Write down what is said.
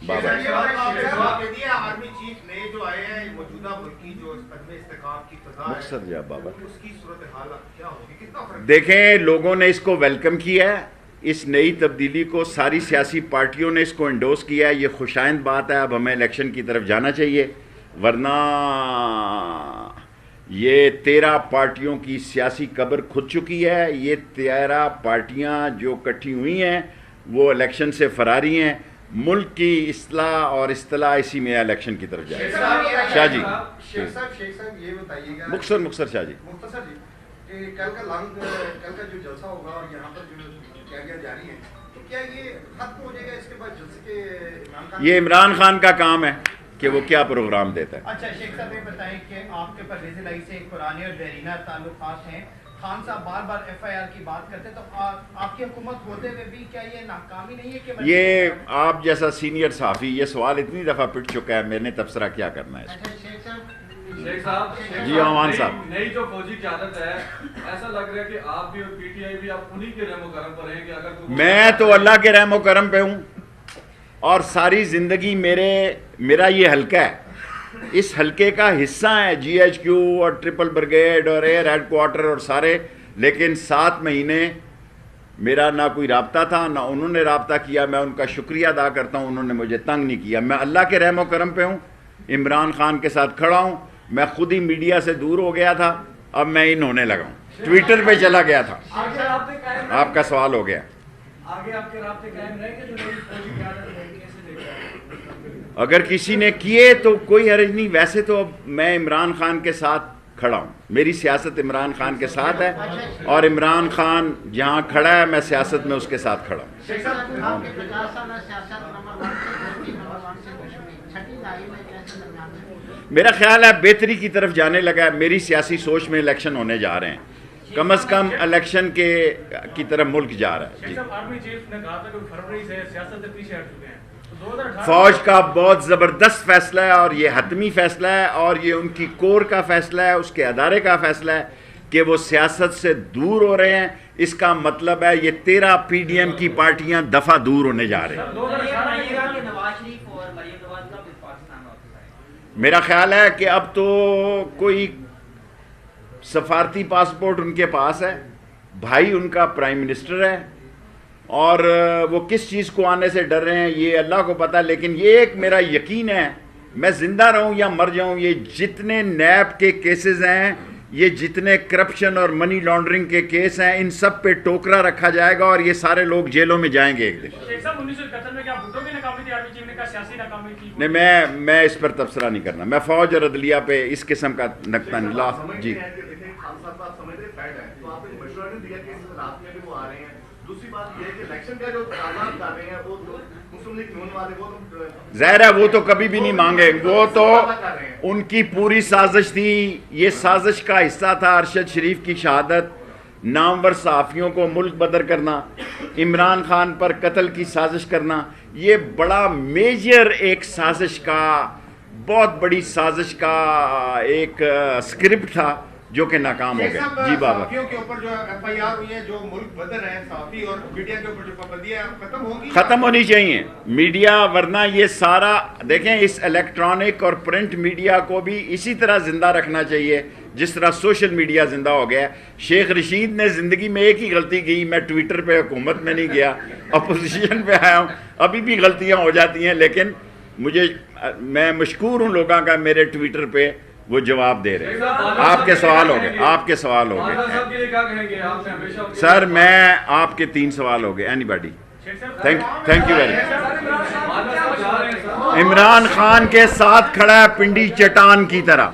بابا army chief نے جو آئے ہیں موجودہ ملکی جو عدم استحکام کی فضا مختصر جا بابا اس کی صورتحال کیا ہوگی؟ کتنا فرق؟ دیکھیں لوگوں نے اس کو ویلکم کیا ہے، اس نئی تبدیلی کو ساری سیاسی پارٹیوں نے اس کو انڈوس کیا ہے، یہ خوشائند بات ہے۔ اب ہمیں الیکشن کی طرف جانا چاہیے، ورنہ یہ 13 پارٹیوں کی سیاسی قبر کھد چکی ہے۔ یہ 13 پارٹیاں جو کٹھی ہوئی ہیں وہ الیکشن سے فراری ہیں۔ ملک کی اصلاح اور اصطلاح اسی میں الیکشن کی طرف جائے۔ شاہ جی شیخ صاحب یہ بتائیے گا مختصر شاہ جی مختصر جی کہ کل کا جو جلسہ ہوگا اور یہاں پر جو تیاریاں جاری ہیں تو کیا یہ ختم ہو جائے گا اس کے بعد جلسے کے عمران خان؟ یہ عمران خان کا کام ہے کہ وہ کیا پروگرام دیتا ہے۔ اچھا شیخ صاحب یہ بتائیں کہ آپ کے پرویز الہی سے قرآن اور دیرینہ تعلقات ہیں، خان صاحب بار بار ایف آئی آر کی بات کرتے تو آپ کی حکومت ہوتے ہوئے بھی کیا یہ ناکامی نہیں ہے کہ یہ آپ جیسا سینئر صحافی یہ سوال اتنی دفعہ پٹ چکا ہے، میں نے تبصرہ کیا کرنا ہے اس شیخ صاحب جی عمان صاحب نئی جو فوجی قیادت ہے ایسا لگ رہا ہے کہ آپ بھی اور پی ٹی آئی بھی آپ انہی کے رحم و کرم پر ہیں کہ اگر میں تو اللہ کے رحم و کرم پہ ہوں اور ساری زندگی میرا یہ حلقہ ہے، اس حلقے کا حصہ ہے جی ایچ کیو اور ٹرپل بریگیڈ اور ایئر ہیڈ کوارٹر اور سارے، لیکن 7 مہینے میرا نہ کوئی رابطہ تھا نہ انہوں نے رابطہ کیا۔ میں ان کا شکریہ ادا کرتا ہوں، انہوں نے مجھے تنگ نہیں کیا۔ میں اللہ کے رحم و کرم پہ ہوں، عمران خان کے ساتھ کھڑا ہوں۔ میں خود ہی میڈیا سے دور ہو گیا تھا، اب میں ان ہونے لگا ہوں، ٹویٹر پہ چلا گیا تھا۔ آپ کا سوال ہو گیا۔ آگے آپ کے رابطے قائم رہیں گے جو نئی فوجی قیادت ہے کیسے دیکھیں؟ اگر کسی نے کیے تو کوئی حرج نہیں، ویسے تو اب میں عمران خان کے ساتھ کھڑا ہوں، میری سیاست عمران خان کے ساتھ ہے اور عمران خان جہاں کھڑا ہے میں سیاست میں اس کے ساتھ کھڑا ہوں۔ شیخ صاحب میرا خیال ہے بہتری کی طرف جانے لگا ہے، میری سیاسی سوچ میں الیکشن ہونے جا رہے ہیں، کم از کم الیکشن کی طرف ملک جا رہا ہے۔ جی آرمی چیف نے کہا تھا کہ فروری سے سیاست سے پیچھے ہٹ چکے ہیں، تو 2018 فوج کا بہت زبردست فیصلہ ہے اور یہ حتمی فیصلہ ہے اور یہ ان کی کور کا فیصلہ ہے، اس کے ادارے کا فیصلہ ہے کہ وہ سیاست سے دور ہو رہے ہیں۔ اس کا مطلب ہے یہ 13 پی ڈی ایم کی پارٹیاں دفعہ دور ہونے جا رہے ہیں۔ میرا خیال ہے کہ اب تو کوئی سفارتی پاسپورٹ ان کے پاس ہے، بھائی ان کا پرائم منسٹر ہے اور وہ کس چیز کو آنے سے ڈر رہے ہیں یہ اللہ کو پتہ، لیکن یہ ایک میرا یقین ہے میں زندہ رہوں یا مر جاؤں، یہ جتنے نیب کے کیسز ہیں، یہ جتنے کرپشن اور منی لانڈرنگ کے کیس ہیں، ان سب پہ ٹوکرا رکھا جائے گا اور یہ سارے لوگ جیلوں میں جائیں گے ایک دن۔ شیخ صاحب 1971 میں کیا بھٹو کی ناکامی تھی؟ آرمی چیف نے کہا سیاسی ناکامی تھی۔ نہیں میں اس پر تبصرہ نہیں کرنا، میں فوج اور عدلیہ پہ اس قسم کا نقطہ نہیں لا۔ جی خان صاحب آپ سمجھ رہے فیڈ ہے تو آپ نے مشورہ نہیں دیا کہ اس حالات میں بھی وہ آ رہے ہیں۔ دوسری بات یہ ہے کہ الیکشن کا جو تقاضا کر رہے ہیں وہ مسلم لیگ نون والے وہ ظاہر ہے وہ تو کبھی بھی نہیں مانگے، وہ تو ان کی پوری سازش تھی۔ یہ سازش کا حصہ تھا ارشد شریف کی شہادت، نامور صحافیوں کو ملک بدر کرنا، عمران خان پر قتل کی سازش کرنا، یہ بڑا میجر ایک سازش کا، بہت بڑی سازش کا ایک اسکرپٹ تھا جو کہ ناکام ہو گیا۔ جی بابا صحافیوں کے اوپر جو ایف آئی آر ہوئی ہے، جو ملک بدر ہیں صحافی اور میڈیا کے اوپر جو پابندیاں ختم ہوں گی، ختم ہونی چاہیے میڈیا، ورنہ یہ سارا دیکھیں اس الیکٹرانک اور پرنٹ میڈیا کو بھی اسی طرح زندہ رکھنا چاہیے جس طرح سوشل میڈیا زندہ ہو گیا۔ شیخ رشید نے زندگی میں ایک ہی غلطی کی، میں ٹویٹر پہ حکومت میں نہیں گیا، اپوزیشن پہ آیا ہوں، ابھی بھی غلطیاں ہو جاتی ہیں لیکن میں مشکور ہوں لوگوں کا میرے ٹویٹر پہ وہ جواب دے رہے ہیں۔ آپ کے سوال ہو گئے، آپ کے سوال ہو گئے صاحب کے لیے کیا کہیں گے؟ آپ نے ہمیشہ سر، میں آپ کے 3 سوال ہو گئے۔ Any body? Thank you very much. Imran Khan کے ساتھ کھڑا ہے پنڈی چٹان کی طرح۔